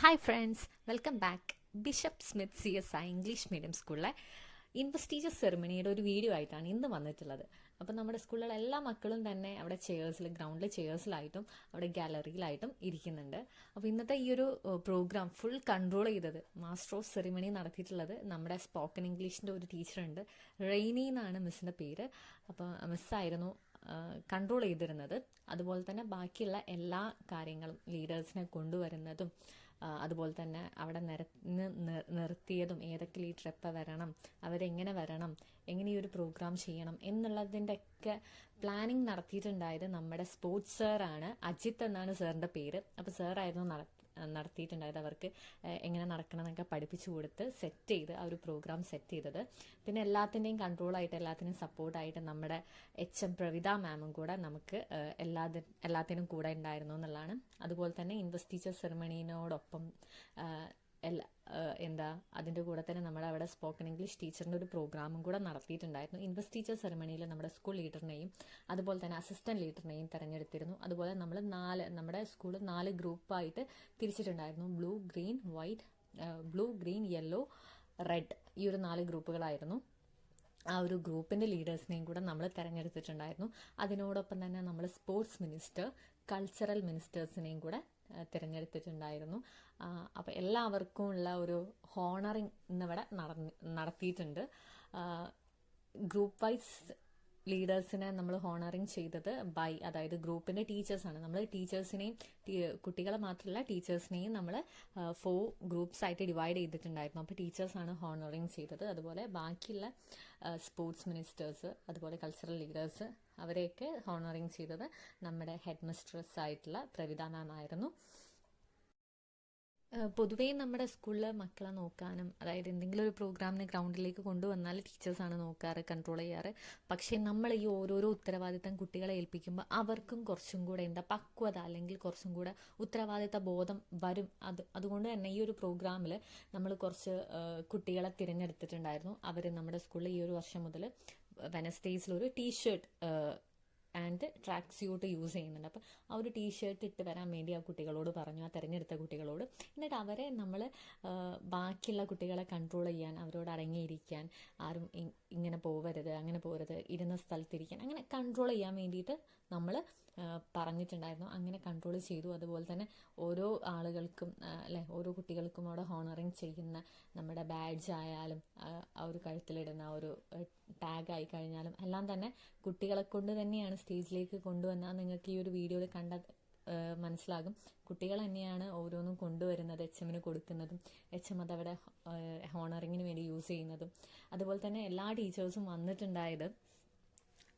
Hi friends, welcome back. Bishop Smith CSI English medium സ്കൂളിലെ ഇൻവെസ്റ്റീജർ സെറിമണിയുടെ ഒരു video ആയിട്ടാണ് ഇന്ന് വന്നിട്ടുള്ളത്. അപ്പം നമ്മുടെ സ്കൂളിലെ എല്ലാ മക്കളും തന്നെ അവിടെ ഗ്രൗണ്ടിലെ ചെയേഴ്സിലായിട്ടും അവിടെ ഗാലറിയിലായിട്ടും ഇരിക്കുന്നുണ്ട്. അപ്പോൾ ഇന്നത്തെ ഈ ഒരു പ്രോഗ്രാം ഫുൾ കൺട്രോൾ ചെയ്തത്, മാസ്റ്റർ ഓഫ് സെറിമണി നടത്തിയിട്ടുള്ളത് നമ്മുടെ സ്പോക്കൺ ഇംഗ്ലീഷിൻ്റെ ഒരു ടീച്ചറുണ്ട്. റെയ്നി എന്നാണ് മിസ്സിൻ്റെ പേര്. അപ്പോൾ മിസ്സായിരുന്നു കൺട്രോൾ ചെയ്തിരുന്നത്. അതുപോലെ തന്നെ ബാക്കിയുള്ള എല്ലാ കാര്യങ്ങളും ലീഡേഴ്സിനെ കൊണ്ടുവരുന്നതും അതുപോലെ തന്നെ അവിടെ നിർത്തിയതും, ഏതൊക്കെ ലീഡർ എപ്പോൾ വരണം, അവരെങ്ങനെ വരണം, എങ്ങനെ ഈ ഒരു പ്രോഗ്രാം ചെയ്യണം എന്നുള്ളതിൻ്റെ ഒക്കെ പ്ലാനിങ് നടത്തിയിട്ടുണ്ടായത് നമ്മുടെ സ്പോർട്സ് സാറാണ്. അജിത്ത് എന്നാണ് സാറിൻ്റെ പേര്. അപ്പോൾ സാറായിരുന്നു നടത്തിയിട്ടുണ്ടായത്. അവർക്ക് എങ്ങനെ നടക്കണം എന്നൊക്കെ പഠിപ്പിച്ചു കൊടുത്ത് സെറ്റ് ചെയ്ത് ആ ഒരു പ്രോഗ്രാം സെറ്റ് ചെയ്തത്. പിന്നെ എല്ലാത്തിൻ്റെയും കൺട്രോളായിട്ട് എല്ലാത്തിനും സപ്പോർട്ടായിട്ട് നമ്മുടെ HM പ്രവിത മാമും കൂടെ നമുക്ക് എല്ലാത്തിനും കൂടെ ഉണ്ടായിരുന്നു എന്നുള്ളതാണ്. അതുപോലെ തന്നെ ഇൻവെസ്റ്റീച്ചർ സെറിമണീനോടൊപ്പം അതിൻ്റെ കൂടെ തന്നെ നമ്മുടെ അവിടെ സ്പോക്കൺ ഇംഗ്ലീഷ് ടീച്ചറിൻ്റെ ഒരു പ്രോഗ്രാമും കൂടെ നടത്തിയിട്ടുണ്ടായിരുന്നു. ഇൻവെസ്റ്റീച്ചർ സെറിമണിയിൽ നമ്മുടെ സ്കൂൾ ലീഡറിനെയും അതുപോലെ തന്നെ അസിസ്റ്റന്റ് ലീഡറിനെയും തിരഞ്ഞെടുത്തിരുന്നു. അതുപോലെ നമ്മുടെ സ്കൂൾ 4 ഗ്രൂപ്പായിട്ട് തിരിച്ചിട്ടുണ്ടായിരുന്നു. ബ്ലൂ, ഗ്രീൻ, യെല്ലോ, റെഡ്, ഈ ഒരു 4 ഗ്രൂപ്പുകളായിരുന്നു. ആ ഒരു ഗ്രൂപ്പിൻ്റെ ലീഡേഴ്സിനെയും കൂടെ നമ്മൾ തിരഞ്ഞെടുത്തിട്ടുണ്ടായിരുന്നു. അതിനോടൊപ്പം തന്നെ നമ്മൾ സ്പോർട്സ് മിനിസ്റ്റർ, കൾച്ചറൽ മിനിസ്റ്റേഴ്സിനെയും കൂടെ തിരഞ്ഞെടുത്തിട്ടുണ്ടായിരുന്നു. അപ്പോൾ എല്ലാവർക്കും ഉള്ള ഒരു ഹോണറിങ് ഇന്നിവിടെ നടത്തിയിട്ടുണ്ട്. ഗ്രൂപ്പ് വൈസ് ലീഡേഴ്സിനെ നമ്മൾ ഹോണറിങ് ചെയ്തത് അതായത് ഗ്രൂപ്പിൻ്റെ ടീച്ചേഴ്സാണ്. നമ്മൾ ടീച്ചേഴ്സിനെയും കുട്ടികളെ മാത്രമല്ല ടീച്ചേഴ്സിനെയും നമ്മൾ 4 ഗ്രൂപ്പ്സ് ആയിട്ട് ഡിവൈഡ് ചെയ്തിട്ടുണ്ടായിരുന്നു. അപ്പോൾ ടീച്ചേഴ്സാണ് ഹോണറിങ് ചെയ്തത്. അതുപോലെ ബാക്കിയുള്ള സ്പോർട്സ് മിനിസ്റ്റേഴ്സ്, അതുപോലെ കൾച്ചറൽ ലീഡേഴ്സ്, അവരെയൊക്കെ ഹോണറിങ് ചെയ്തത് നമ്മുടെ ഹെഡ് മിസ്ട്രസ് ആയിട്ടുള്ള പ്രവിത മാം ആയിരുന്നു. പൊതുവേ നമ്മുടെ സ്കൂളിൽ മക്കളെ നോക്കാനും, അതായത് എന്തെങ്കിലും ഒരു പ്രോഗ്രാമിന് ഗ്രൗണ്ടിലേക്ക് കൊണ്ടുവന്നാൽ ടീച്ചേഴ്സാണ് നോക്കാറ്, കൺട്രോൾ ചെയ്യാറ്. പക്ഷേ നമ്മൾ ഈ ഓരോരോ ഉത്തരവാദിത്തം കുട്ടികളെ ഏൽപ്പിക്കുമ്പോൾ അവർക്കും കുറച്ചും കൂടെ പക്വത അല്ലെങ്കിൽ കുറച്ചും കൂടെ ഉത്തരവാദിത്ത ബോധം വരും. അതുകൊണ്ട് തന്നെ ഈ ഒരു പ്രോഗ്രാമിൽ നമ്മൾ കുറച്ച് കുട്ടികളെ തിരഞ്ഞെടുത്തിട്ടുണ്ടായിരുന്നു. അവർ നമ്മുടെ സ്കൂളിൽ ഈ ഒരു വർഷം മുതൽ വെനസ്ഡേയ്സിലൊരു T shirt and track suit use ചെയ്യുന്നുണ്ട്. അപ്പോൾ ആ ഒരു ടീഷർട്ട് ഇട്ട് വരാൻ വേണ്ടി ആ കുട്ടികളോട് പറഞ്ഞു, ആ തിരഞ്ഞെടുത്ത കുട്ടികളോട്. എന്നിട്ട് അവരെ നമ്മൾ ബാക്കിയുള്ള കുട്ടികളെ കൺട്രോൾ ചെയ്യാൻ, അവരോട് അടങ്ങിയിരിക്കാൻ, ആരും ഇങ്ങനെ പോവരുത്, അങ്ങനെ പോകരുത്, ഇരുന്ന സ്ഥലത്തിരിക്കാൻ, അങ്ങനെ കൺട്രോൾ ചെയ്യാൻ വേണ്ടിയിട്ട് നമ്മൾ പറഞ്ഞിട്ടുണ്ടായിരുന്നു. അങ്ങനെ കൺട്രോൾ ചെയ്തു. അതുപോലെ തന്നെ ഓരോ ആളുകൾക്കും ഓരോ കുട്ടികൾക്കും അവിടെ ഹോണറിങ് ചെയ്യുന്ന നമ്മുടെ ബാഡ്ജ് ആയാലും ആ ഒരു കഴുത്തിലിടുന്ന ഒരു ടാഗായി കഴിഞ്ഞാലും എല്ലാം തന്നെ കുട്ടികളെ കൊണ്ട് തന്നെയാണ് സ്റ്റേജിലേക്ക് കൊണ്ടുവന്നാൽ നിങ്ങൾക്ക് ഈ ഒരു വീഡിയോയിൽ മനസ്സിലാകും. കുട്ടികൾ തന്നെയാണ് ഓരോന്നും കൊണ്ടുവരുന്നത്, HMന് കൊടുക്കുന്നതും HM അതവിടെ ഹോണറിങ്ങിന് വേണ്ടി യൂസ് ചെയ്യുന്നതും. അതുപോലെ തന്നെ എല്ലാ ടീച്ചേഴ്സും വന്നിട്ടുണ്ടായത്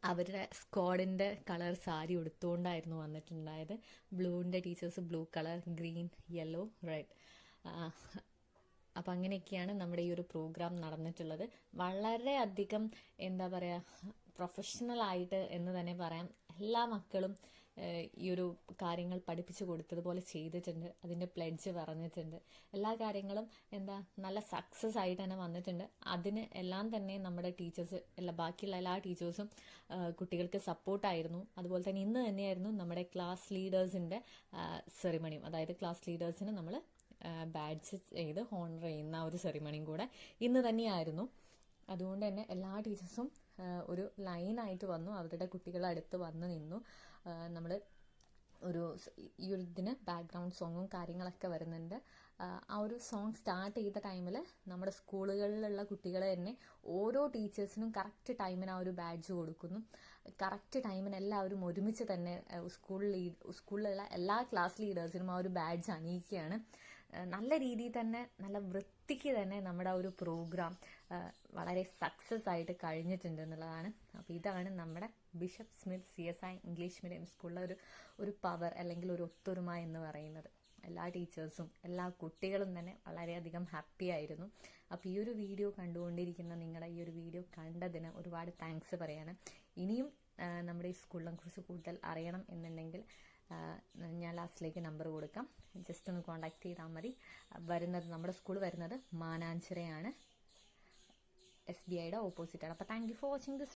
അവരുടെ സ്ക്വാഡിൻ്റെ കളർ സാരി ഉടുത്തുകൊണ്ടായിരുന്നു വന്നിട്ടുണ്ടായത്. ബ്ലൂവിൻ്റെ teachers blue colour, green, yellow, red. അപ്പം അങ്ങനെയൊക്കെയാണ് നമ്മുടെ ഈ ഒരു പ്രോഗ്രാം നടന്നിട്ടുള്ളത്. വളരെയധികം പ്രൊഫഷണൽ ആയിട്ട് എന്ന് തന്നെ പറയാം. എല്ലാ മക്കളും ഈ ഒരു കാര്യങ്ങൾ പഠിപ്പിച്ചു കൊടുത്തതുപോലെ ചെയ്തിട്ടുണ്ട്. അതിൻ്റെ പ്ലെഡ്ജ് പറഞ്ഞിട്ടുണ്ട്. എല്ലാ കാര്യങ്ങളും നല്ല സക്സസ് ആയിട്ട് തന്നെ വന്നിട്ടുണ്ട്. അതിന് എല്ലാം തന്നെ നമ്മുടെ ടീച്ചേഴ്സ്, ബാക്കിയുള്ള എല്ലാ ടീച്ചേഴ്സും കുട്ടികൾക്ക് സപ്പോർട്ടായിരുന്നു. അതുപോലെ തന്നെ ഇന്ന് തന്നെയായിരുന്നു നമ്മുടെ ക്ലാസ് ലീഡേഴ്സിൻ്റെ സെറിമണിയും. അതായത് ക്ലാസ് ലീഡേഴ്സിന് നമ്മൾ ബാഡ്ജ് ചെയ്ത് ഹോണർ ചെയ്യുന്ന ഒരു സെറിമണിയും കൂടെ ഇന്ന് തന്നെയായിരുന്നു. അതുകൊണ്ട് തന്നെ എല്ലാ ടീച്ചേഴ്സും ഒരു ലൈനായിട്ട് വന്നു, അവരുടെ കുട്ടികളുടെ അടുത്ത് വന്ന് നിന്നു. നമ്മൾ ഈ ഒരു ഇതിന് ബാക്ക്ഗ്രൗണ്ട് സോങ്ങും കാര്യങ്ങളൊക്കെ വരുന്നുണ്ട്. ആ ഒരു സോങ് സ്റ്റാർട്ട് ചെയ്ത ടൈമിൽ നമ്മുടെ സ്കൂളുകളിലുള്ള കുട്ടികൾ തന്നെ ഓരോ ടീച്ചേഴ്സിനും കറക്റ്റ് ടൈമിന് ആ ഒരു ബാഡ്ജ് കൊടുക്കുന്നു. കറക്റ്റ് ടൈമിന് എല്ലാവരും ഒരുമിച്ച് തന്നെ സ്കൂളിലുള്ള എല്ലാ ക്ലാസ് ലീഡേഴ്സിനും ആ ഒരു ബാഡ്ജ് അണിയിക്കുകയാണ്. നല്ല രീതിയിൽ തന്നെ, നല്ല വൃത്തിക്ക് തന്നെ നമ്മുടെ ആ ഒരു പ്രോഗ്രാം വളരെ സക്സസ് ആയിട്ട് കഴിഞ്ഞിട്ടുണ്ട് എന്നുള്ളതാണ്. അപ്പോൾ ഇതാണ് നമ്മുടെ bishop Smith CSI English medium സ്കൂളിലെ ഒരു പവർ അല്ലെങ്കിൽ ഒരു ഒത്തൊരുമ എന്ന് പറയുന്നത്. എല്ലാ ടീച്ചേഴ്സും എല്ലാ കുട്ടികളും തന്നെ വളരെയധികം ഹാപ്പി ആയിരുന്നു. അപ്പോൾ ഈ ഒരു വീഡിയോ കണ്ടുകൊണ്ടിരിക്കുന്ന നിങ്ങളുടെ ഈ ഒരു വീഡിയോ കണ്ടതിന് ഒരുപാട് താങ്ക്സ് പറയാണ്. ഇനിയും നമ്മുടെ ഈ സ്കൂളിനെ കുറിച്ച് കൂടുതൽ അറിയണം എന്നുണ്ടെങ്കിൽ ഞാൻ ലാസ്റ്റിലേക്ക് നമ്പർ കൊടുക്കാം, ജസ്റ്റ് ഒന്ന് കോൺടാക്ട് ചെയ്താൽ മതി. നമ്മുടെ സ്കൂൾ വരുന്നത് മാനാഞ്ചിറയാണ്, SBIയുടെ ഓപ്പോസിറ്റാണ്. അപ്പോൾ thank you for watching this.